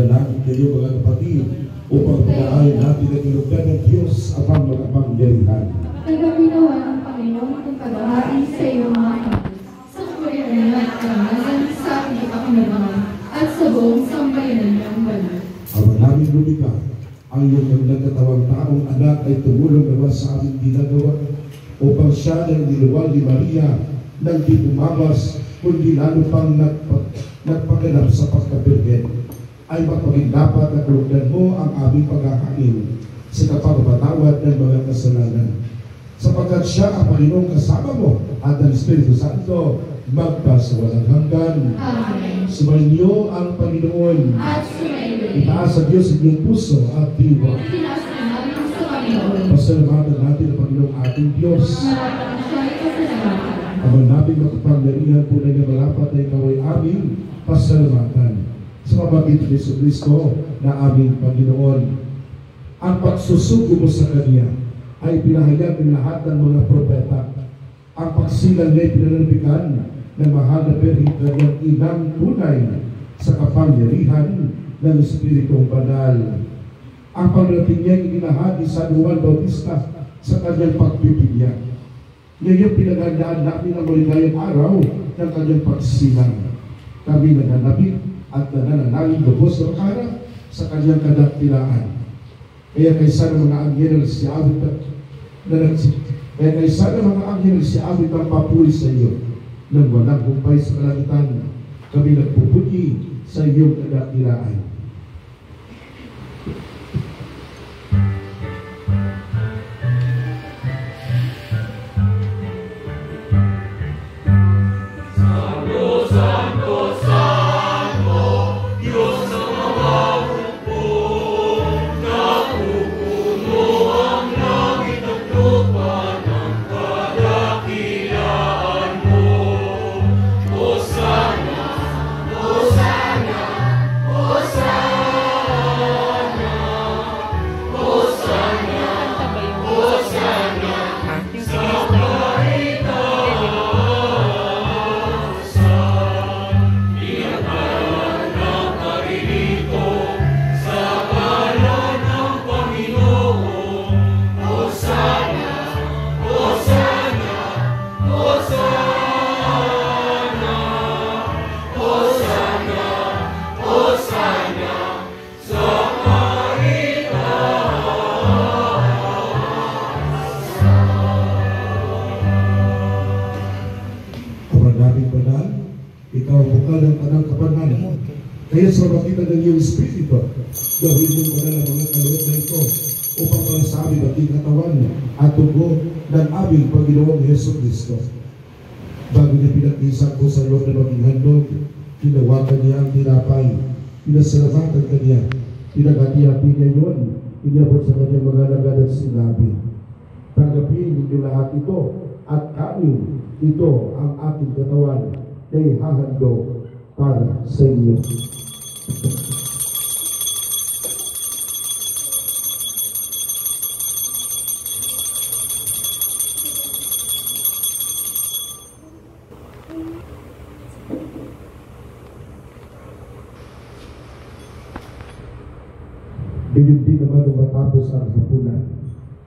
Manalangin kayo mga kapatid upang pag-aaral natin ang ilugdan ng Diyos at ang mga pangyarihan. Nagpinawa ng Panginoon kung paghahari sa iyong mga kapatid, sa kapurihan at karamasan sa ating kapanabangan at sa buong sambayanan ng banal. Ang maraming lumika, ang iyong nagkatawang taong anak ay tumulong naman sa aming ginagawa upang siya ng niluwal ni Maria nang di bumabas kundi lalo pang nagpaganap sa pagkabirgen ay magpaging-dapat na kalugdan mo ang aming pagkakain sa kapagpatawad ng mga kasalanan. Sapagkat siya ang Panginoong kasama mo at ang Espiritu Santo magpasawalang hanggan. Amen. Sumainyo ang Panginoon. At sumainyo. Itaas sa Diyos ang iyong puso at diwa. Tinaas namin sa Panginoon. Pasalamatan natin ang Panginoong ating Diyos. Marapat na siya ay pasalamatan. Amang namin makapangyarihan po na niya marapat ay ikaw ay aming pasalamatan. Sa pamamagitan ni Jesucristo na aming Panginoon. Ang pagsusugo mo sa Kanya ay pinahayag ng lahat ng mga propeta. Ang pagsilang niya ay pinanambikan ng mahal na Birheng Kanyang inang tunay sa kapangyarihan ng Espiritong Banal. Ang pagdating niya ay iginahagi sa Juan Bautista sa kanyang pagpipilya. Ngayon pinaghandaan namin ang maligayang araw ng kanyang pagsilang. Kami nananabik at nananalangin lubos ng harap sa kanyang kadaktilaan. Kaya kaysa ng mga anghel na siabit ang papuri sa iyo nang walang humpay sa kalangitan, kami nagpuputi sa iyong kadaktilaan. Kaya sa pagkita ng iyong Espiritu, gawin mo mo na mga kaloob na ito upang para sa aming ating katawan at tugo ng aming Panginoong Jesucristo. Bago niya pinag-isak ko sa loob na maging handog, tinawagan niya ang tinapay, pinasalamatan kanya, pinag-hati-hati niya yun, inabot sa kanyang mga lagad at sinabi, tanggapin ninyo lahat ito at kanin, ito ang aking katawan na ihahandog para sa inyo. Gayon din naman nung matapos ang hapunan,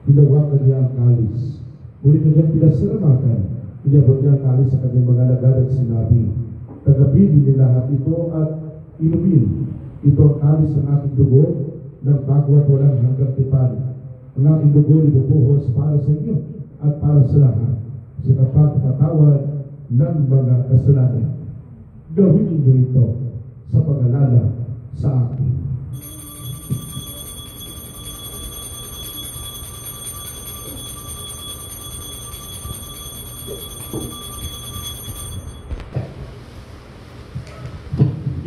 pinawakan niya ang kalis. Muli kanyang pinasalamatan, inabot niya ang kalis sa kanyang mga lagad at sinabi, tagapin ninyo lahat ito at inumin. Ito ang kalis ng aking dugo ng bago at walang hanggang tipan. Ang aking dugo ibubuhos para sa inyo at para sa lahat sa kapagpatawad ng mga kasalanan. Gawin ninyo ito sa pag-alala sa akin.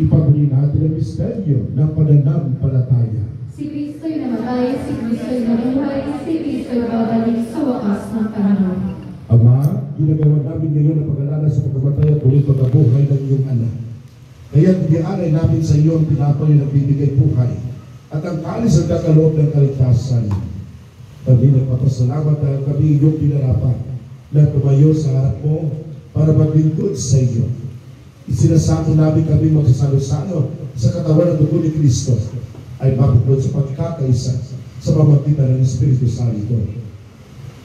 Ipagmuli natin ang misteryo ng pananampalataya. Si Kristo'y namatay, si Kristo'y nabuhay, si Kristo'y babalik sa wakas ng panahon. Ama, ginagawa namin ngayon ang pag-alala sa pagkamatay at ulit pagkabuhay ng iyong anak. Kaya bigyanay namin sa iyo ang tinapay na nagbibigay buhay at ang kalis ang kakaloob ng kaligtasan. Kami nagpapasalamat dahil kami iyong pinarapat na tumayo sa harap mo para maglingkod sa iyo. Sinasamo namin kami magsasalo-salo sa katawan ng dugo ni Kristo ay mabukod sa pagkakaisa sa pamamagitan ng Espiritu Santo.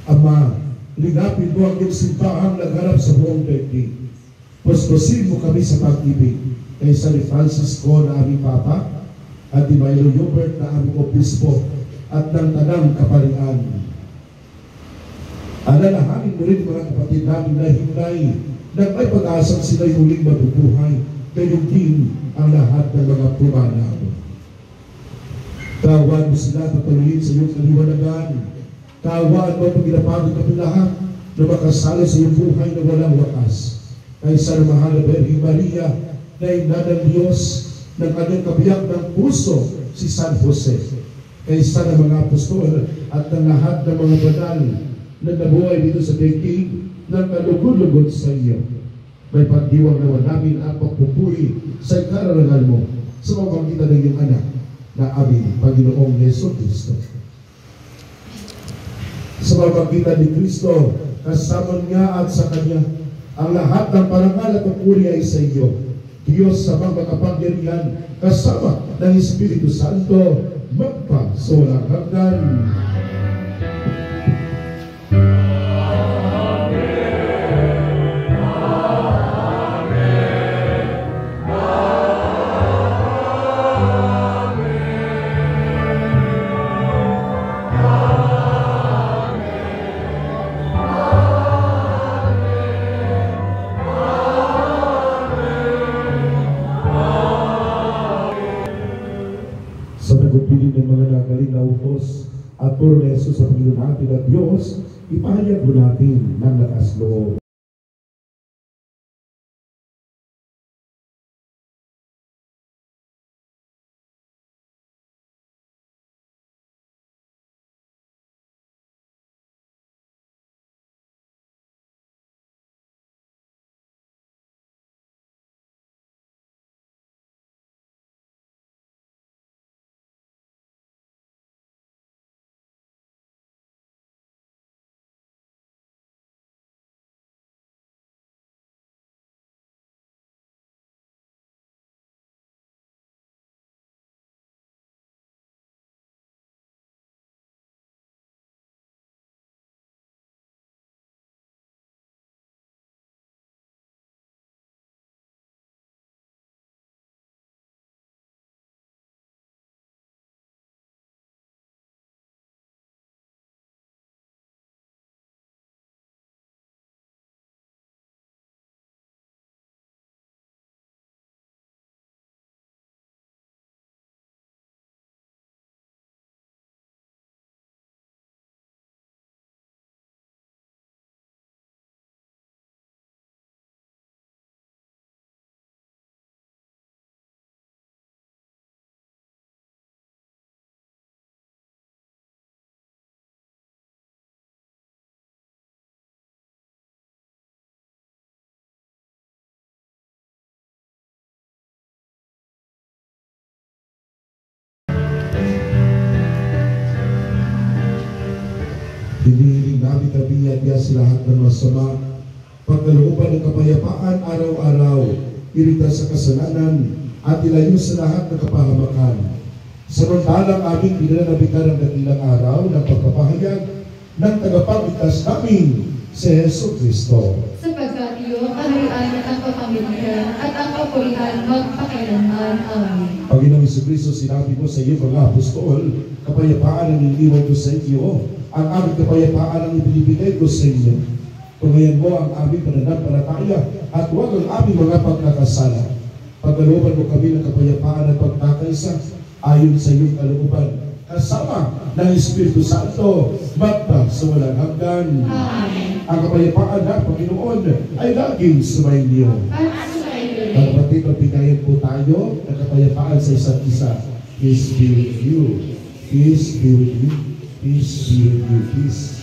Ama, ligapin mo ang iyong simbahang nagharap sa buong daigdig. Puspusin mo kami sa pag-ibig kay San Francisco na aming Papa at ni Mayor Hubert na aming Obispo at ng Tanang Kapalian. Alalahanin mo rin mga kapatid namin na hinay na may pag-asang sila'y muling mabubuhay, kayo din ang lahat ng mga pumanaw. Kaawaan mo sila patuloyin sa iyong kaliwanagan. Kaawaan mo pag inapagod kami lahat na makasala sa iyong buhay na walang wakas. Kaysa na mahal na Birhen Maria na ina ng Diyos ng kanyang kabiyak ng puso si San Jose. Kaysa na mga apostol at ng lahat ng mga banal na nabuhay dito sa daigdig ng kalugod-lugod sa iyo. May pagdiwang naman namin ang pagpupuri sa kararangal mo sa pamamagitan ng iyong anak na aming Panginoong Yesu Cristo. Sa pamamagitan ni Kristo, kasama niya at sa Kanya, ang lahat ng parangal at pagpuri ay sa iyo. Diyos sa mga makapangyarihan, kasama ng Espiritu Santo, magpa-walang hanggan. At puro na Jesus sa Panginoon natin at Diyos, ipahayag mo natin ng lakas loob. Hinihiling namin kami at sa lahat ng masama, pagkalooban ng kapayapaan araw-araw, iligtas sa kasalanan, at ilayo sa lahat ng kapahamakan. Samantalang aming pinananabitan ang dakilang araw ng pagpapahayag ng tagapagligtas namin, si Yesu Cristo. Sapagkat iyo, kaharian at ang kapamilya at ang kapurihan magpakailanman. Amen. Panginoong Jesucristo, sinabi mo sa iyo mga apostol, kapayapaan ang iniwan ko sa iyo, ang aming kapayapaan ang ibinibigay ko sa inyo. Tungayan mo ang aming pananampalataya at huwag ang aming mga pagkakasala. Pagkalooban mo kami ng kapayapaan at pagkakaisa ayon sa iyong kalooban, kasama ng Espiritu Santo, magpa sa walang hanggan. Amen. Ang kapayapaan ng Panginoon ay laging sumainyo. At sumainyo. Mga kapatid, magbigayan po tayo ng kapayapaan sa isa't isa. Peace be with you. Peace be with you. Peace be with you. Peace.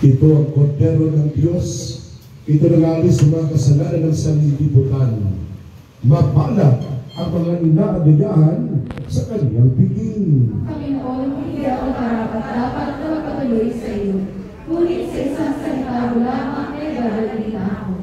Ito ang kordero ng Diyos. Ito nag-aalis sa mga kasalanan ng sanlibutan. Mapalad ang mga inaagayahan sa kanyang piging. Panginoon, hindi ako karapat-dapat na magpatuloy sa iyo. Ngunit sa isang salita mo lamang ay dadalhin ako.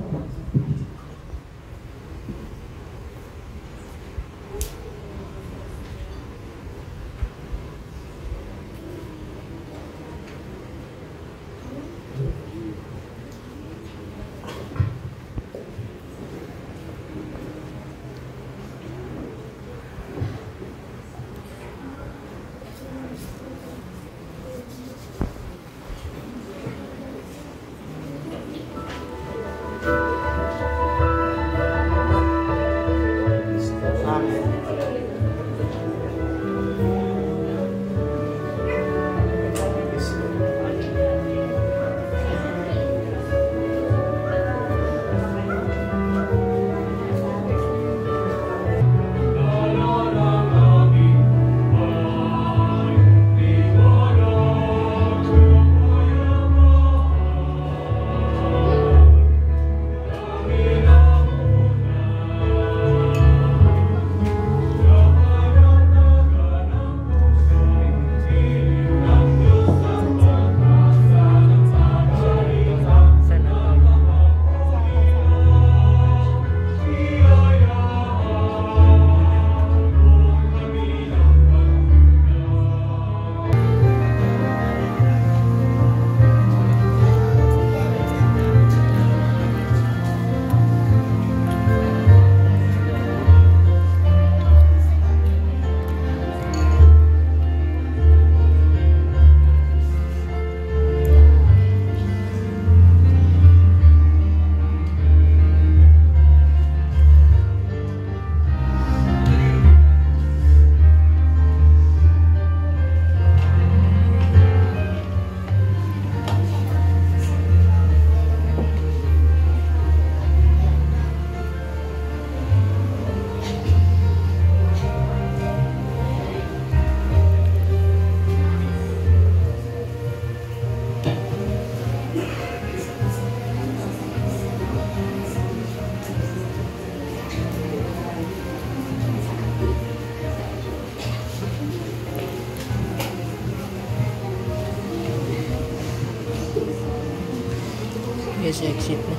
Yes, exit na.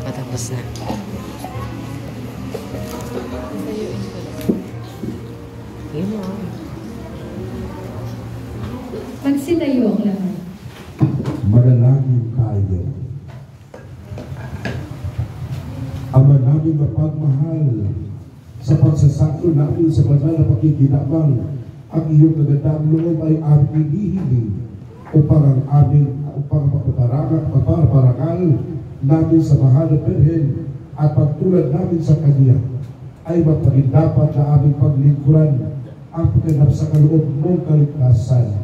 Patapos na. Yun na. Magsitayo ang lahat. Manalangin tayo. Ama namin mapagmahal, sa pagsasalo namin sa banal na pakikinabang, ang iyong kagandang loob ay aming hinihiling upang paparangal namin sa mahal na Birhen at pagtulad namin sa Kanya ay mapagindapat na aming paglingkuran ang pagkanap sa kaloob ng kaligtasan.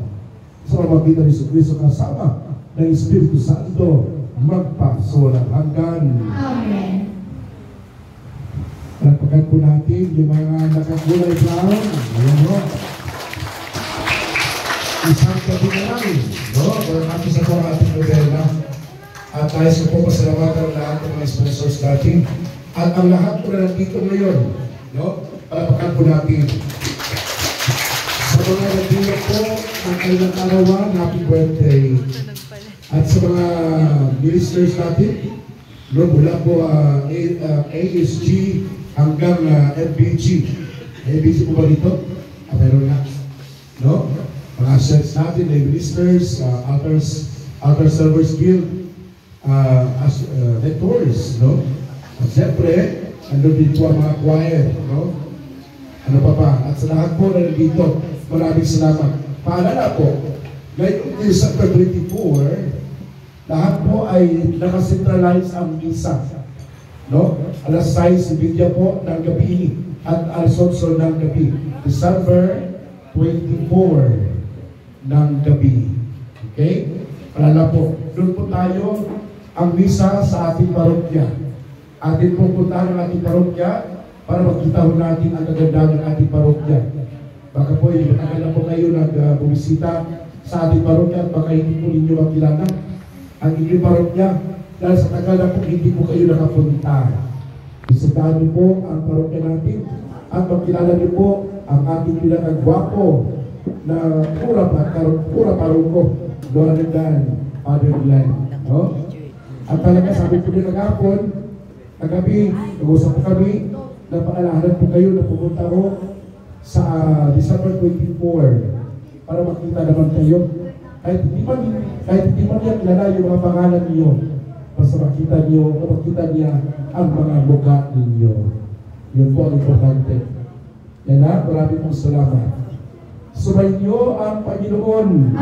Sa pamagitan ni Jesucristo kasama ng Espiritu Santo, magpasawalang hanggan. Amen. Palagpagan po natin yung mga nakakulay brown. Ayan mo. Isang gabi na lang. No? Para natin sa po ang ating novela. At tayo sa po pasalamatan ang lahat ng mga sponsors natin. At ang lahat po na nandito ngayon. No? Palagpagan po natin. Sa mga nagbilang po ang kailang arawan, happy birthday. At sa mga ministers natin, no, mula po ASG, hanggang FBG. FBG po ba dito? Meron na. No? Mga chefs natin, lay ministers, altar servers guild, as mentors, no? At siyempre, andun dito ang mga choir, no? Ano pa ba? At sa lahat po na nandito, maraming salamat. Paalala po, ngayong December 24, lahat po ay nakacentralize ang misa. No? Alas 6:30 po ng gabi at alas 8 ng gabi. December 24 ng gabi. Okay? Paalala po, doon po tayo ang misa sa ating parokya. Atin po puntahan ang ating parokya para makita ho natin ang kagandahan ng ating parokya. Baka po, matagal na po kayo nag-bumisita sa ating parokya at baka hindi po ninyo makilala ang inyong parokya dahil sa tagal na po hindi po kayo nakapunta. Bisitahan niyo po ang parokya natin at makilala niyo po ang ating pinakagwapo na pura paroko, Lord Father Glenn. No? At talaga sabi po din nagapon, kagabi, nag-usap po kami, napaalahanan po kayo na pumunta ko sa December 24 para makita naman kayo. Kahit hindi man yan kilala yung mga pangalan niyo, basta makita niya ang mga mukha ninyo. Yun po ang importante. Yan na, marami pong salamat. Sumayin niyo ang Panginoon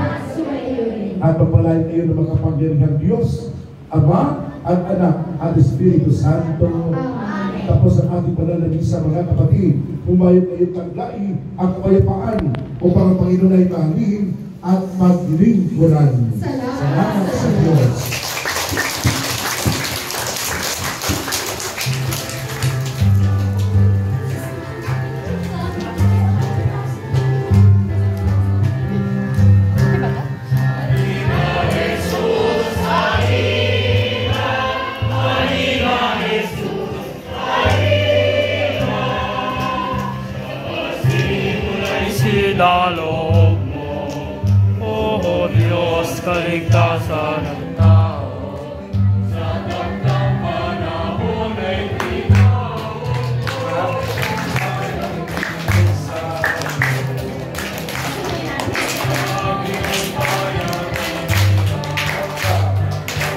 at papalain kayo ng makapangyarihang Diyos, Ama at Anak at Espiritu Santo. Tapos ang ating panalangin sa mga kapatid, humayo kayo taglai ang kapayapaan upang ang Panginoon ay mahalin at maglingkuran. Salamat sa Diyos. Sinalog mo, O Diyos, kaligtasan